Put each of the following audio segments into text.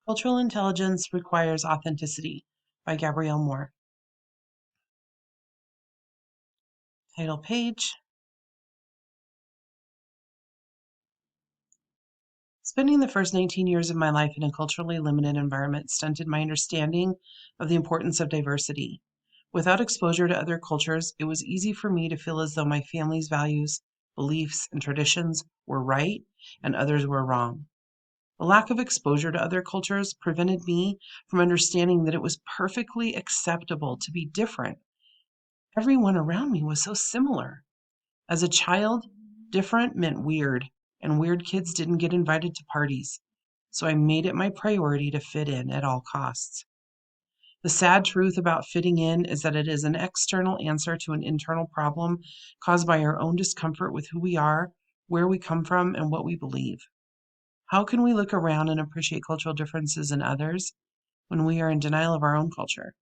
Cultural Intelligence Requires Authenticity by Gabrielle Moore. Title page. Spending the first 19 years of my life in a culturally limited environment stunted my understanding of the importance of diversity. Without exposure to other cultures, it was easy for me to feel as though my family's values, beliefs, and traditions were right and others were wrong. The lack of exposure to other cultures prevented me from understanding that it was perfectly acceptable to be different. Everyone around me was so similar. As a child, different meant weird, and weird kids didn't get invited to parties. So I made it my priority to fit in at all costs. The sad truth about fitting in is that it is an external answer to an internal problem caused by our own discomfort with who we are, where we come from, and what we believe. How can we look around and appreciate cultural differences in others when we are in denial of our own culture?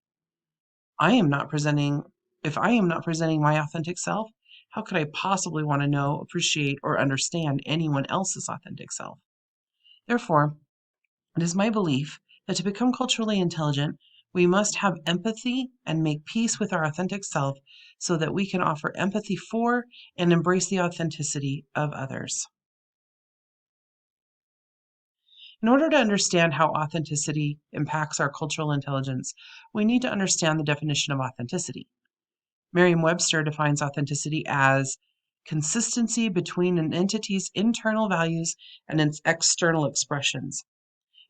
If I am not presenting my authentic self, how could I possibly want to know, appreciate, or understand anyone else's authentic self? Therefore, it is my belief that to become culturally intelligent, we must have empathy and make peace with our authentic self so that we can offer empathy for and embrace the authenticity of others. In order to understand how authenticity impacts our cultural intelligence, we need to understand the definition of authenticity. Merriam-Webster defines authenticity as consistency between an entity's internal values and its external expressions.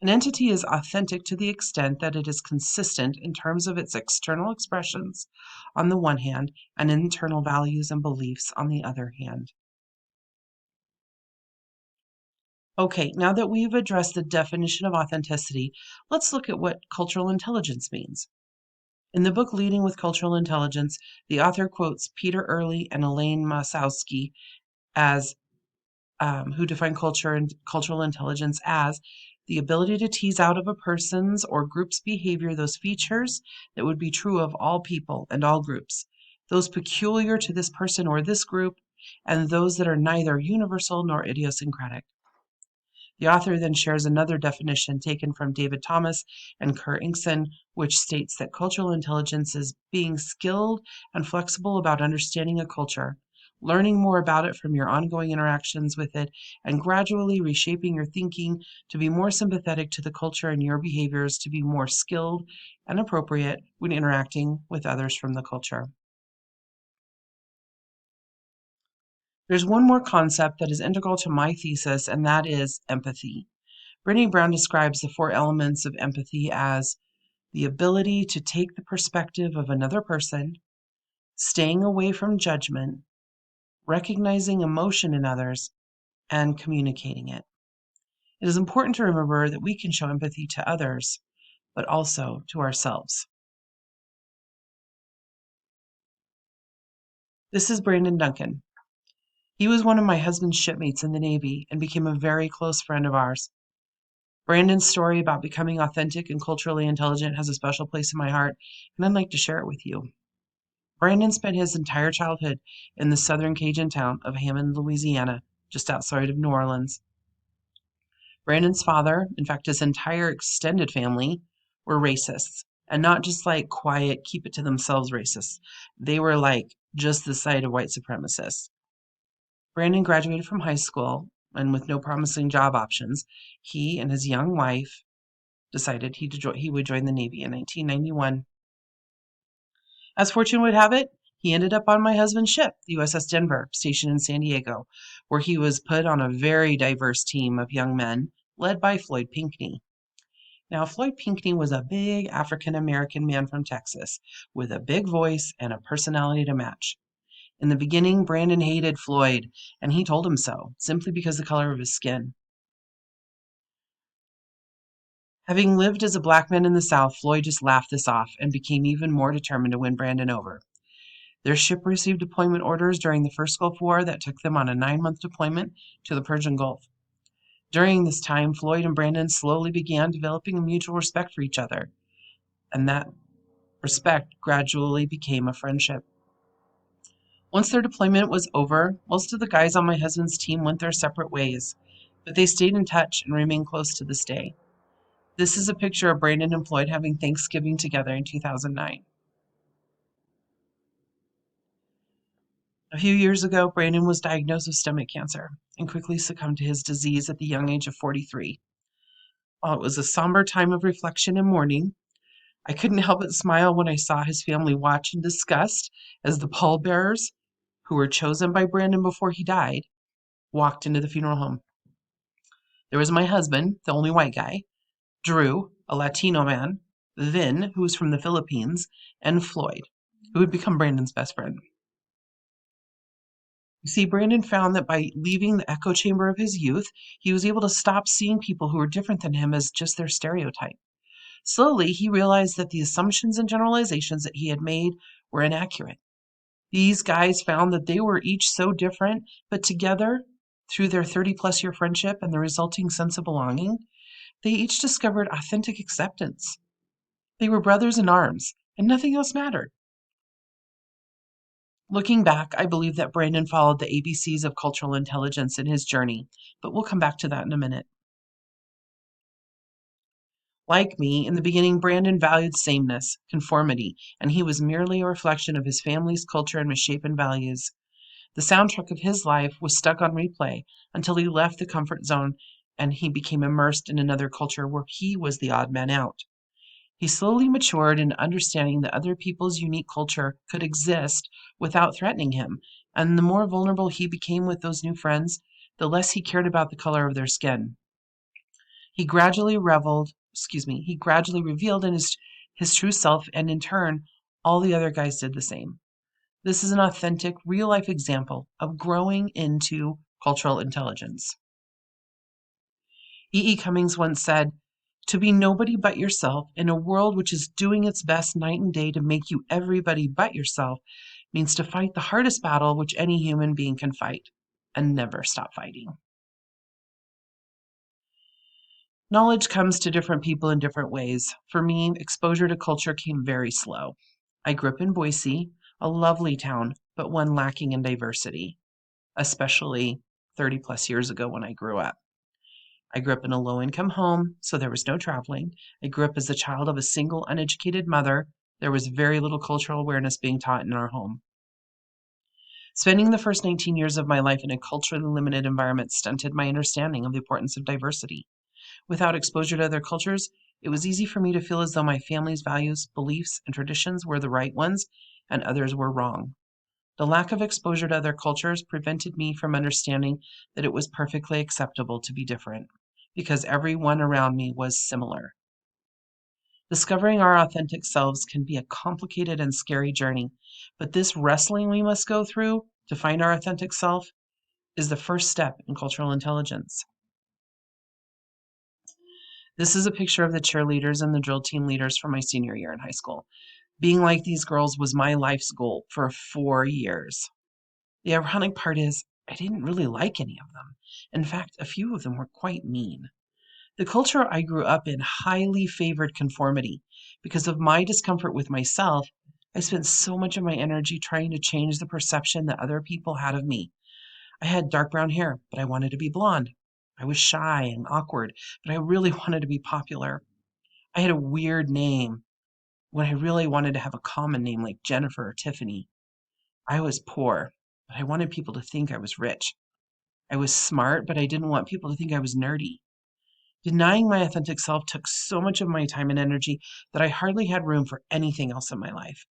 An entity is authentic to the extent that it is consistent in terms of its external expressions on the one hand and internal values and beliefs on the other hand. Okay, now that we've addressed the definition of authenticity, let's look at what cultural intelligence means. In the book Leading with Cultural Intelligence, the author quotes Peter Early and Elaine Masowski as who define cultural intelligence as the ability to tease out of a person's or group's behavior those features that would be true of all people and all groups, those peculiar to this person or this group, and those that are neither universal nor idiosyncratic. The author then shares another definition taken from David Thomas and Kerr Inkson, which states that cultural intelligence is being skilled and flexible about understanding a culture, learning more about it from your ongoing interactions with it, and gradually reshaping your thinking to be more sympathetic to the culture and your behaviors to be more skilled and appropriate when interacting with others from the culture. There's one more concept that is integral to my thesis, and that is empathy. Brené Brown describes the 4 elements of empathy as the ability to take the perspective of another person, staying away from judgment, recognizing emotion in others, and communicating it. It is important to remember that we can show empathy to others, but also to ourselves. This is Brandon Duncan. He was one of my husband's shipmates in the Navy and became a very close friend of ours. Brandon's story about becoming authentic and culturally intelligent has a special place in my heart, and I'd like to share it with you. Brandon spent his entire childhood in the southern Cajun town of Hammond, Louisiana, just outside of New Orleans. Brandon's father, in fact, his entire extended family, were racists, and not just like quiet, keep it to themselves racists. They were like just the side of white supremacists. Brandon graduated from high school, and with no promising job options, he and his young wife decided he would join the Navy in 1991. As fortune would have it, he ended up on my husband's ship, the USS Denver, stationed in San Diego, where he was put on a very diverse team of young men led by Floyd Pinckney. Now, Floyd Pinckney was a big African-American man from Texas with a big voice and a personality to match. In the beginning, Brandon hated Floyd, and he told him so, simply because of the color of his skin. Having lived as a black man in the South, Floyd just laughed this off and became even more determined to win Brandon over. Their ship received deployment orders during the First Gulf War that took them on a 9-month deployment to the Persian Gulf. During this time, Floyd and Brandon slowly began developing a mutual respect for each other, and that respect gradually became a friendship. Once their deployment was over, most of the guys on my husband's team went their separate ways, but they stayed in touch and remain close to this day. This is a picture of Brandon and Floyd having Thanksgiving together in 2009. A few years ago, Brandon was diagnosed with stomach cancer and quickly succumbed to his disease at the young age of 43. While it was a somber time of reflection and mourning, I couldn't help but smile when I saw his family watch in disgust as the pallbearers, who were chosen by Brandon before he died, walked into the funeral home. There was my husband, the only white guy, Drew, a Latino man, Vin, who was from the Philippines, and Floyd, who had become Brandon's best friend. You see, Brandon found that by leaving the echo chamber of his youth, he was able to stop seeing people who were different than him as just their stereotype. Slowly, he realized that the assumptions and generalizations that he had made were inaccurate. These guys found that they were each so different, but together, through their 30-plus year friendship and the resulting sense of belonging, they each discovered authentic acceptance. They were brothers in arms, and nothing else mattered. Looking back, I believe that Brandon followed the ABCs of cultural intelligence in his journey, but we'll come back to that in a minute. Like me, in the beginning, Brandon valued sameness, conformity, and he was merely a reflection of his family's culture and misshapen values. The soundtrack of his life was stuck on replay until he left the comfort zone and he became immersed in another culture where he was the odd man out. He slowly matured in understanding that other people's unique culture could exist without threatening him, and the more vulnerable he became with those new friends, the less he cared about the color of their skin. He gradually revealed in his true self, and in turn, all the other guys did the same. This is an authentic, real-life example of growing into cultural intelligence. E. E. Cummings once said, "To be nobody but yourself in a world which is doing its best night and day to make you everybody but yourself means to fight the hardest battle which any human being can fight, and never stop fighting." Knowledge comes to different people in different ways. For me, exposure to culture came very slow. I grew up in Boise, a lovely town, but one lacking in diversity, especially 30 plus years ago when I grew up. I grew up in a low income home, so there was no traveling. I grew up as the child of a single uneducated mother. There was very little cultural awareness being taught in our home. Spending the first 19 years of my life in a culturally limited environment stunted my understanding of the importance of diversity. Without exposure to other cultures, it was easy for me to feel as though my family's values, beliefs, and traditions were the right ones and others were wrong. The lack of exposure to other cultures prevented me from understanding that it was perfectly acceptable to be different, because everyone around me was similar. Discovering our authentic selves can be a complicated and scary journey, but this wrestling we must go through to find our authentic self is the first step in cultural intelligence. This is a picture of the cheerleaders and the drill team leaders from my senior year in high school. Being like these girls was my life's goal for 4 years. The ironic part is, I didn't really like any of them. In fact, a few of them were quite mean. The culture I grew up in highly favored conformity. Because of my discomfort with myself, I spent so much of my energy trying to change the perception that other people had of me. I had dark brown hair, but I wanted to be blonde. I was shy and awkward, but I really wanted to be popular. I had a weird name when I really wanted to have a common name like Jennifer or Tiffany. I was poor, but I wanted people to think I was rich. I was smart, but I didn't want people to think I was nerdy. Denying my authentic self took so much of my time and energy that I hardly had room for anything else in my life.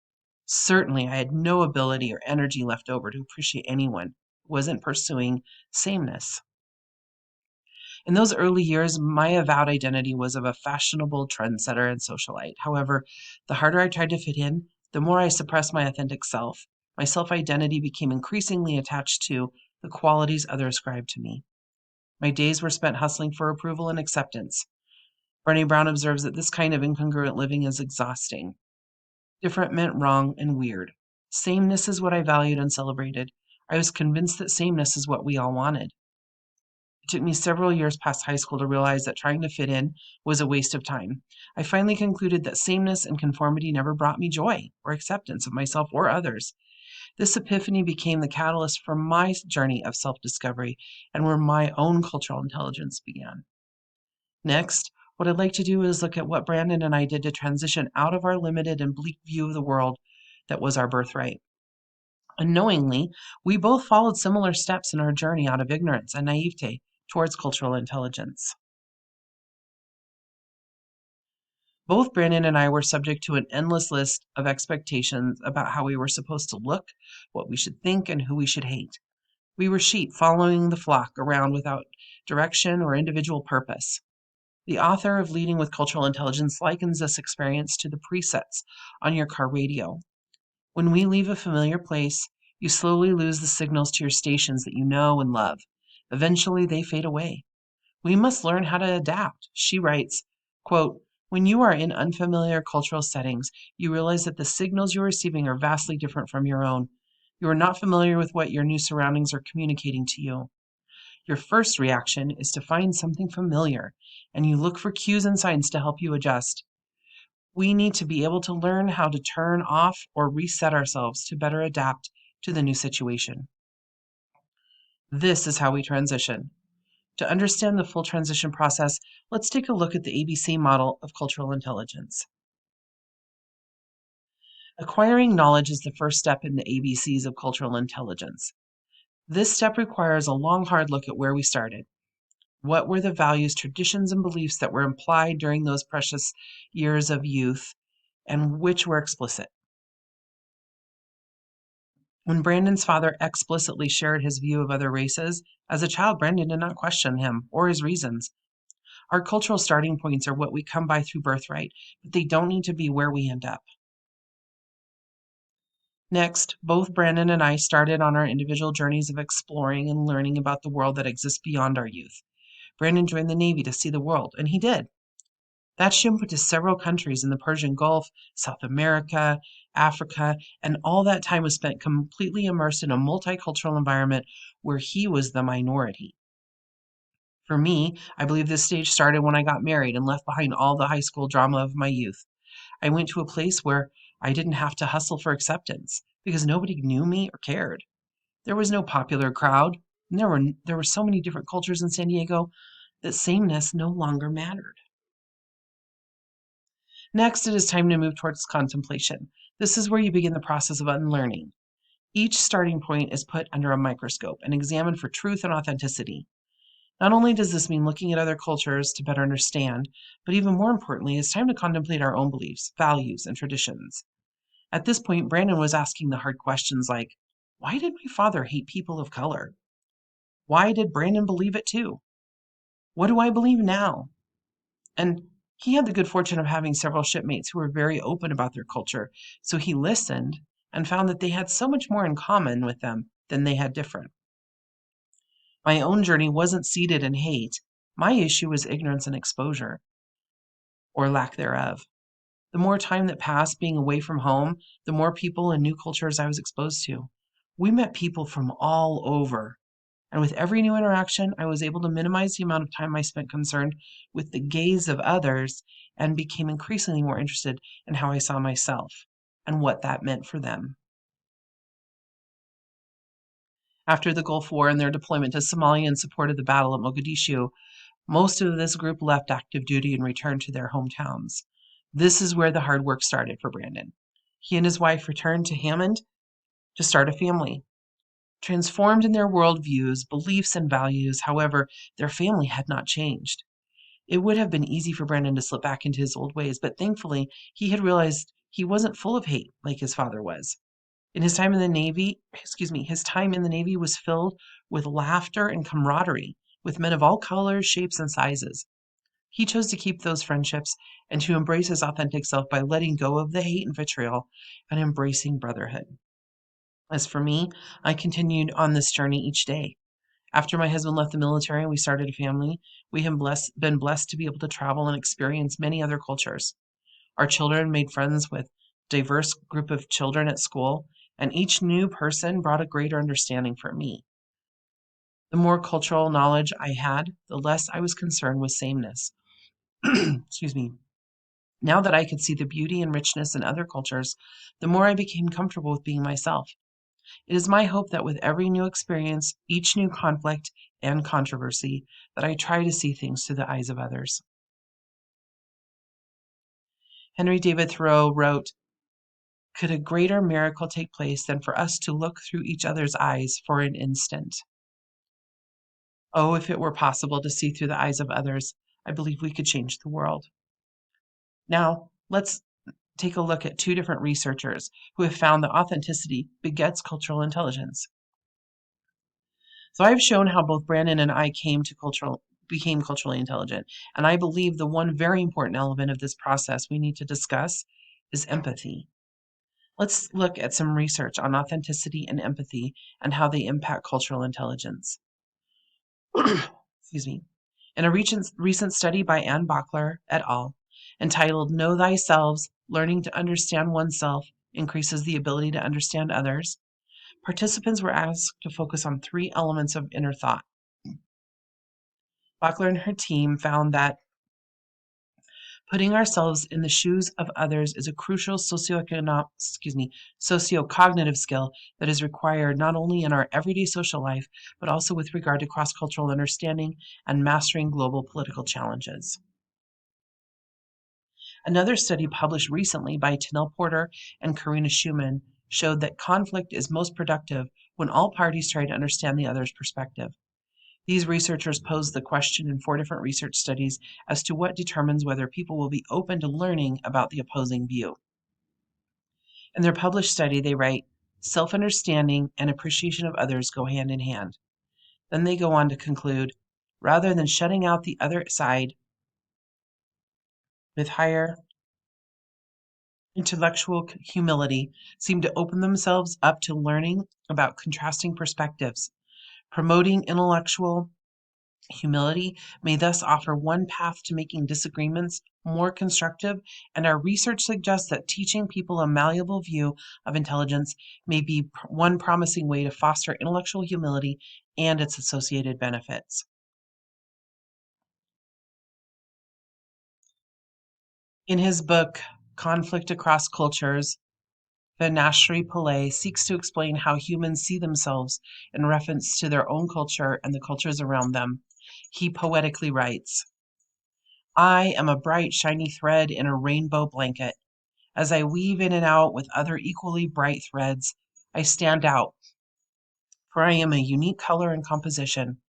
Certainly, I had no ability or energy left over to appreciate anyone who wasn't pursuing sameness. In those early years, my avowed identity was of a fashionable trendsetter and socialite. However, the harder I tried to fit in, the more I suppressed my authentic self. My self-identity became increasingly attached to the qualities others ascribed to me. My days were spent hustling for approval and acceptance. Brené Brown observes that this kind of incongruent living is exhausting. Different meant wrong and weird. Sameness is what I valued and celebrated. I was convinced that sameness is what we all wanted. It took me several years past high school to realize that trying to fit in was a waste of time. I finally concluded that sameness and conformity never brought me joy or acceptance of myself or others. This epiphany became the catalyst for my journey of self-discovery and where my own cultural intelligence began. Next, What I'd like to do is look at what Brandon and I did to transition out of our limited and bleak view of the world that was our birthright. Unknowingly, we both followed similar steps in our journey out of ignorance and naivete towards cultural intelligence. Both Brandon and I were subject to an endless list of expectations about how we were supposed to look, what we should think, and who we should hate. We were sheep following the flock around without direction or individual purpose. The author of Leading with Cultural Intelligence likens this experience to the presets on your car radio. When we leave a familiar place, you slowly lose the signals to your stations that you know and love. Eventually, they fade away. We must learn how to adapt. She writes, quote, "When you are in unfamiliar cultural settings, you realize that the signals you're receiving are vastly different from your own. You are not familiar with what your new surroundings are communicating to you. Your first reaction is to find something familiar, and you look for cues and signs to help you adjust. We need to be able to learn how to turn off or reset ourselves to better adapt to the new situation. This is how we transition. To understand the full transition process, let's take a look at the ABC model of cultural intelligence. Acquiring knowledge is the first step in the ABCs of cultural intelligence. This step requires a long, hard look at where we started. What were the values, traditions, and beliefs that were implied during those precious years of youth, and which were explicit? When Brandon's father explicitly shared his view of other races, as a child, Brandon did not question him or his reasons. Our cultural starting points are what we come by through birthright, but they don't need to be where we end up. Next, both Brandon and I started on our individual journeys of exploring and learning about the world that exists beyond our youth. Brandon joined the Navy to see the world, and he did. That shipped him to several countries in the Persian Gulf, South America, Africa, and all that time was spent completely immersed in a multicultural environment where he was the minority. For me, I believe this stage started when I got married and left behind all the high school drama of my youth. I went to a place where I didn't have to hustle for acceptance because nobody knew me or cared. There was no popular crowd, and there were so many different cultures in San Diego that sameness no longer mattered. Next, it is time to move towards contemplation. This is where you begin the process of unlearning. Each starting point is put under a microscope and examined for truth and authenticity. Not only does this mean looking at other cultures to better understand, but even more importantly, it's time to contemplate our own beliefs, values, and traditions. At this point, Brandon was asking the hard questions like, why did my father hate people of color? Why did Brandon believe it too? What do I believe now? And he had the good fortune of having several shipmates who were very open about their culture, so he listened and found that they had so much more in common with them than they had different. My own journey wasn't seated in hate. My issue was ignorance and exposure, or lack thereof. The more time that passed being away from home, the more people and new cultures I was exposed to. We met people from all over, and with every new interaction, I was able to minimize the amount of time I spent concerned with the gaze of others and became increasingly more interested in how I saw myself and what that meant for them. After the Gulf War and their deployment to Somalia in support of the battle at Mogadishu, most of this group left active duty and returned to their hometowns. This is where the hard work started for Brandon. He and his wife returned to Hammond to start a family. Transformed in their worldviews, beliefs, and values, however, their family had not changed. It would have been easy for Brandon to slip back into his old ways, but thankfully, he had realized he wasn't full of hate like his father was. In his time in the Navy, his time in the Navy was filled with laughter and camaraderie with men of all colors, shapes, and sizes. He chose to keep those friendships and to embrace his authentic self by letting go of the hate and vitriol and embracing brotherhood. As for me, I continued on this journey each day. After my husband left the military and we started a family, we have been blessed to be able to travel and experience many other cultures. Our children made friends with a diverse group of children at school, and each new person brought a greater understanding for me. The more cultural knowledge I had, the less I was concerned with sameness. Excuse me. Now that I could see the beauty and richness in other cultures, the more I became comfortable with being myself. It is my hope that with every new experience, each new conflict and controversy, that I try to see things through the eyes of others. Henry David Thoreau wrote, "Could a greater miracle take place than for us to look through each other's eyes for an instant?" Oh, if it were possible to see through the eyes of others, I believe we could change the world. Now, let's take a look at two different researchers who have found that authenticity begets cultural intelligence. So I've shown how both Brandon and I became culturally intelligent, and I believe the one very important element of this process we need to discuss is empathy. Let's look at some research on authenticity and empathy and how they impact cultural intelligence. Excuse me. In a recent study by Ann Bachler et al., entitled Know Thyself, Learning to Understand Oneself Increases the Ability to Understand Others, participants were asked to focus on 3 elements of inner thought. Bachler and her team found that putting ourselves in the shoes of others is a crucial sociocognitive skill that is required not only in our everyday social life, but also with regard to cross-cultural understanding and mastering global political challenges. Another study published recently by Tanel Porter and Karina Schumann showed that conflict is most productive when all parties try to understand the other's perspective. These researchers posed the question in 4 different research studies as to what determines whether people will be open to learning about the opposing view. In their published study, they write, self-understanding and appreciation of others go hand in hand. Then they go on to conclude, rather than shutting out the other side with higher intellectual humility, seem to open themselves up to learning about contrasting perspectives. Promoting intellectual humility may thus offer one path to making disagreements more constructive, and our research suggests that teaching people a malleable view of intelligence may be one promising way to foster intellectual humility and its associated benefits. In his book, Conflict Across Cultures, Vinashri Pillai seeks to explain how humans see themselves in reference to their own culture and the cultures around them. He poetically writes, I am a bright, shiny thread in a rainbow blanket. As I weave in and out with other equally bright threads, I stand out, for I am a unique color and composition.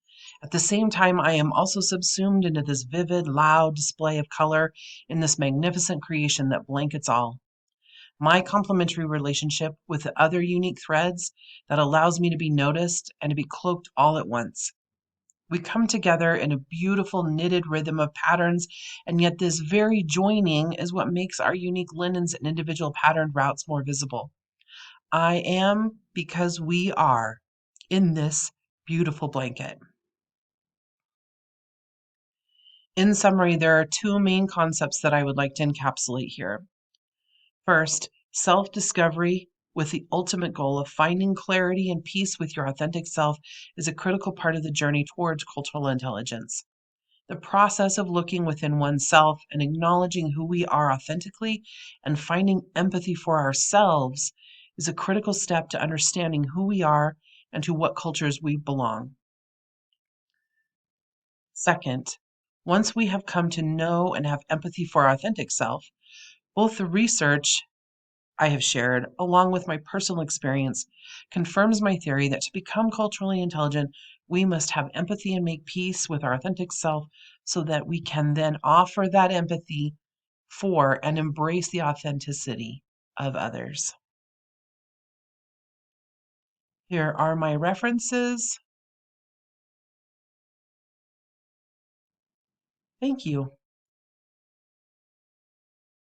At the same time, I am also subsumed into this vivid, loud display of color in this magnificent creation that blankets all. My complementary relationship with the other unique threads that allows me to be noticed and to be cloaked all at once. We come together in a beautiful knitted rhythm of patterns, and yet this very joining is what makes our unique linens and individual patterned routes more visible. I am because we are in this beautiful blanket. In summary, there are 2 main concepts that I would like to encapsulate here. First, self-discovery with the ultimate goal of finding clarity and peace with your authentic self is a critical part of the journey towards cultural intelligence. The process of looking within oneself and acknowledging who we are authentically and finding empathy for ourselves is a critical step to understanding who we are and to what cultures we belong. Second, once we have come to know and have empathy for our authentic self, both the research I have shared, along with my personal experience, confirms my theory that to become culturally intelligent, we must have empathy and make peace with our authentic self so that we can then offer that empathy for and embrace the authenticity of others. Here are my references. Thank you.